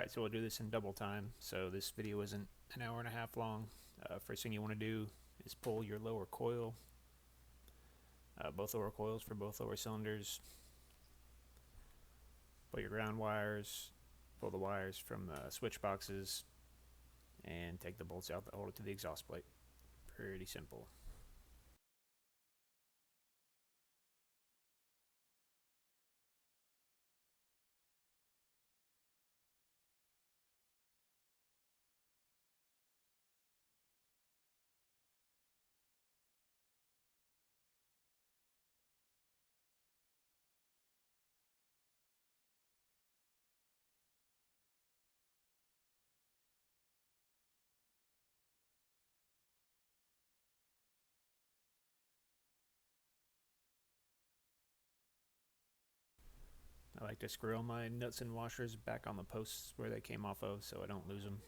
Alright, so we'll do this in double time, so this video isn't an hour and a half long. First thing you want to do is pull your lower coil, both lower coils for both lower cylinders. Pull your ground wires, pull the wires from the switch boxes, and take the bolts out that hold it to the exhaust plate. Pretty simple. I like to screw all my nuts and washers back on the posts where they came off of so I don't lose them.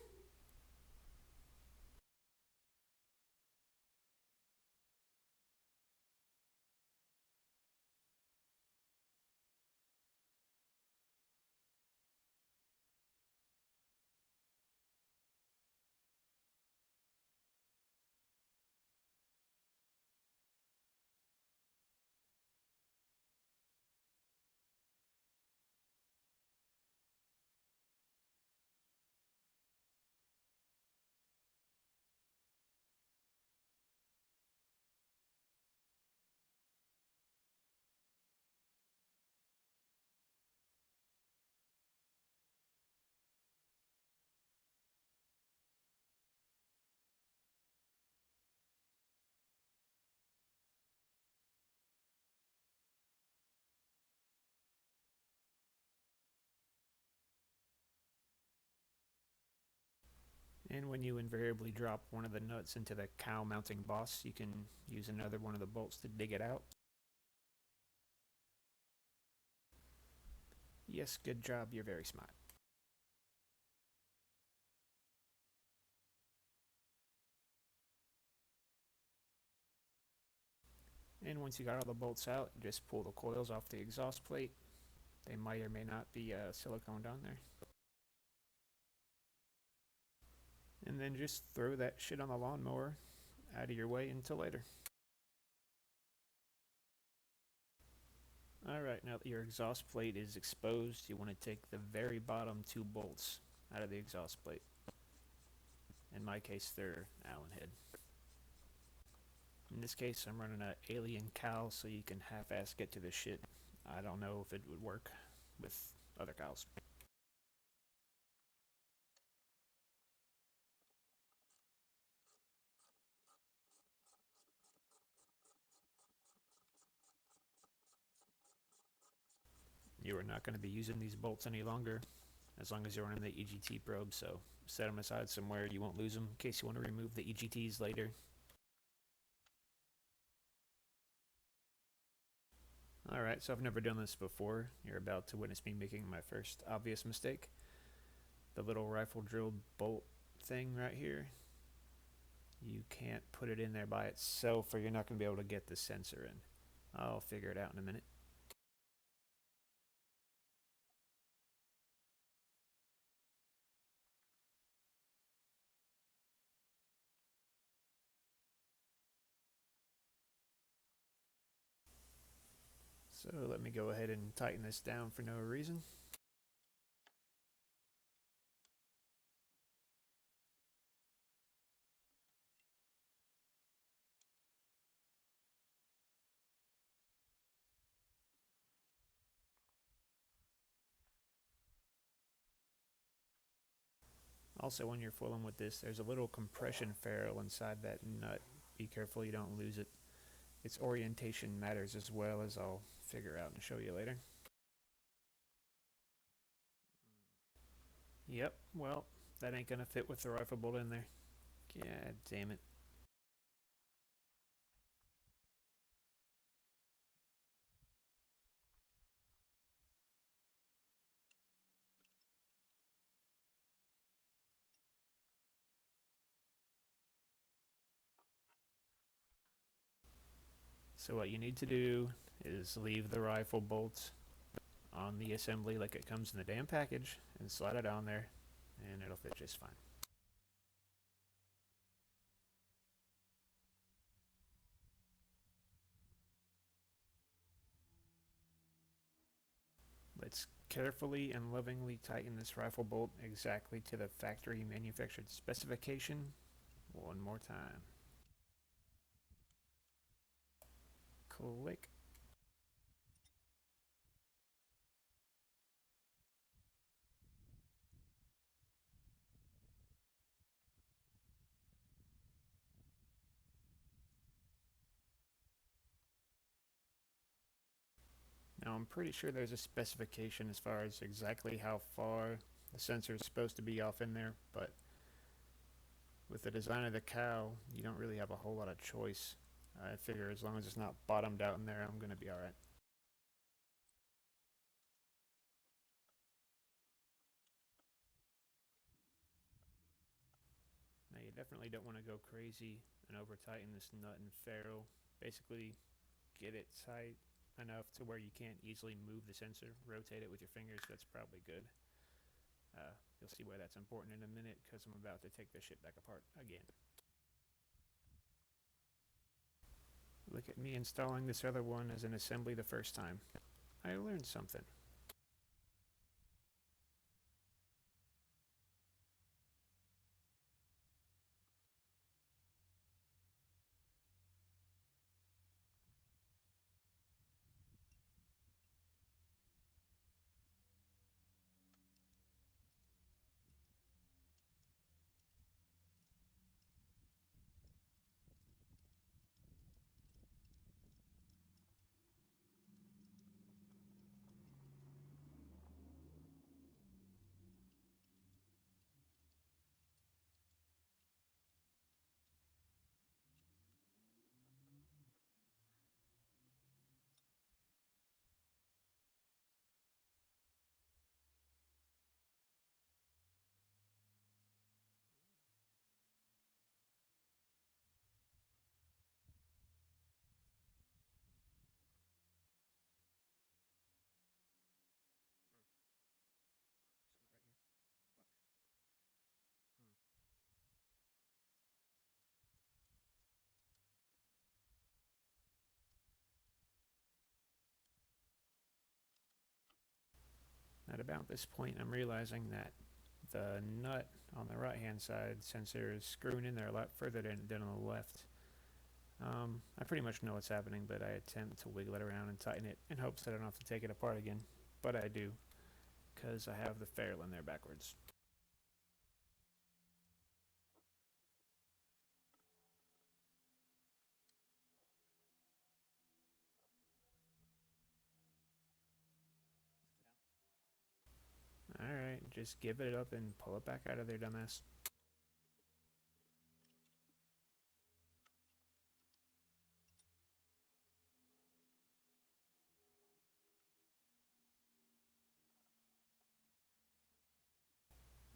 And when you invariably drop one of the nuts into the cowl mounting boss, you can use another one of the bolts to dig it out. Yes, good job, you're very smart. And once you got all the bolts out, you just pull the coils off the exhaust plate. They might or may not be siliconed on there. And then just throw that shit on the lawnmower out of your way until later. Alright, now that your exhaust plate is exposed, you want to take the very bottom two bolts out of the exhaust plate. In my case, they're Allen head. In this case, I'm running an alien cowl so you can half-ass get to this shit. I don't know if it would work with other cowls. You are not going to be using these bolts any longer, as long as you're running the EGT probe, so set them aside somewhere you won't lose them in case you want to remove the EGTs later. Alright, so I've never done this before. You're about to witness me making my first obvious mistake. The little rifle drill bolt thing right here, you can't put it in there by itself or you're not going to be able to get the sensor in. I'll figure it out in a minute. So let me go ahead and tighten this down for no reason. Also, when you're fooling with this, there's a little compression ferrule inside that nut. Be careful you don't lose it. Its orientation matters as well, as I'll figure out and show you later. Yep, well, that ain't gonna fit with the rifle bolt in there. God damn it. So what you need to do is leave the rifle bolt on the assembly like it comes in the damn package and slide it on there. and it'll fit just fine. Let's carefully and lovingly tighten this rifle bolt exactly to the factory manufactured specification one more time. Click. Now I'm pretty sure there's a specification as far as exactly how far the sensor is supposed to be off in there, but with the design of the cow, you don't really have a whole lot of choice. I figure as long as it's not bottomed out in there, I'm going to be alright. Now you definitely don't want to go crazy and over tighten this nut and ferrule. Basically, get it tight enough to where you can't easily move the sensor. Rotate it with your fingers, that's probably good. You'll see why that's important in a minute because I'm about to take this shit back apart again. Look at me installing this other one as an assembly the first time. I learned something. Something right here. Fuck. At about this point, I'm realizing that the nut on the right hand side sensor is screwing in there a lot further than on the left. I pretty much know what's happening, but I attempt to wiggle it around and tighten it in hopes that I don't have to take it apart again. But I do, because I have the ferrule in there backwards. Alright, just give it up and pull it back out of there, dumbass.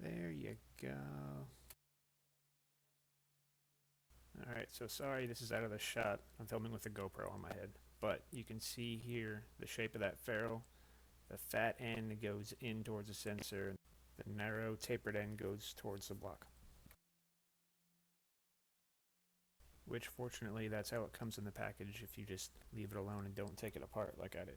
There you go. Alright, so sorry this is out of the shot. I'm filming with a GoPro on my head. But you can see here the shape of that ferrule. The fat end goes in towards the sensor. The narrow tapered end goes towards the block. Which fortunately that's how it comes in the package if you just leave it alone and don't take it apart like I did.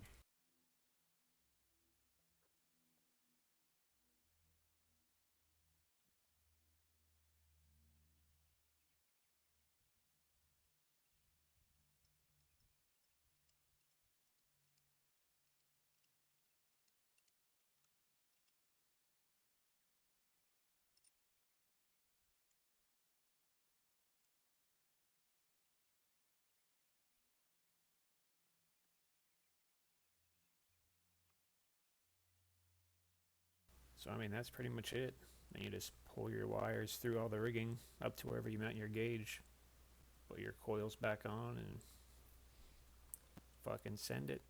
So I mean that's pretty much it. Then you just pull your wires through all the rigging up to wherever you mount your gauge, put your coils back on and fucking send it.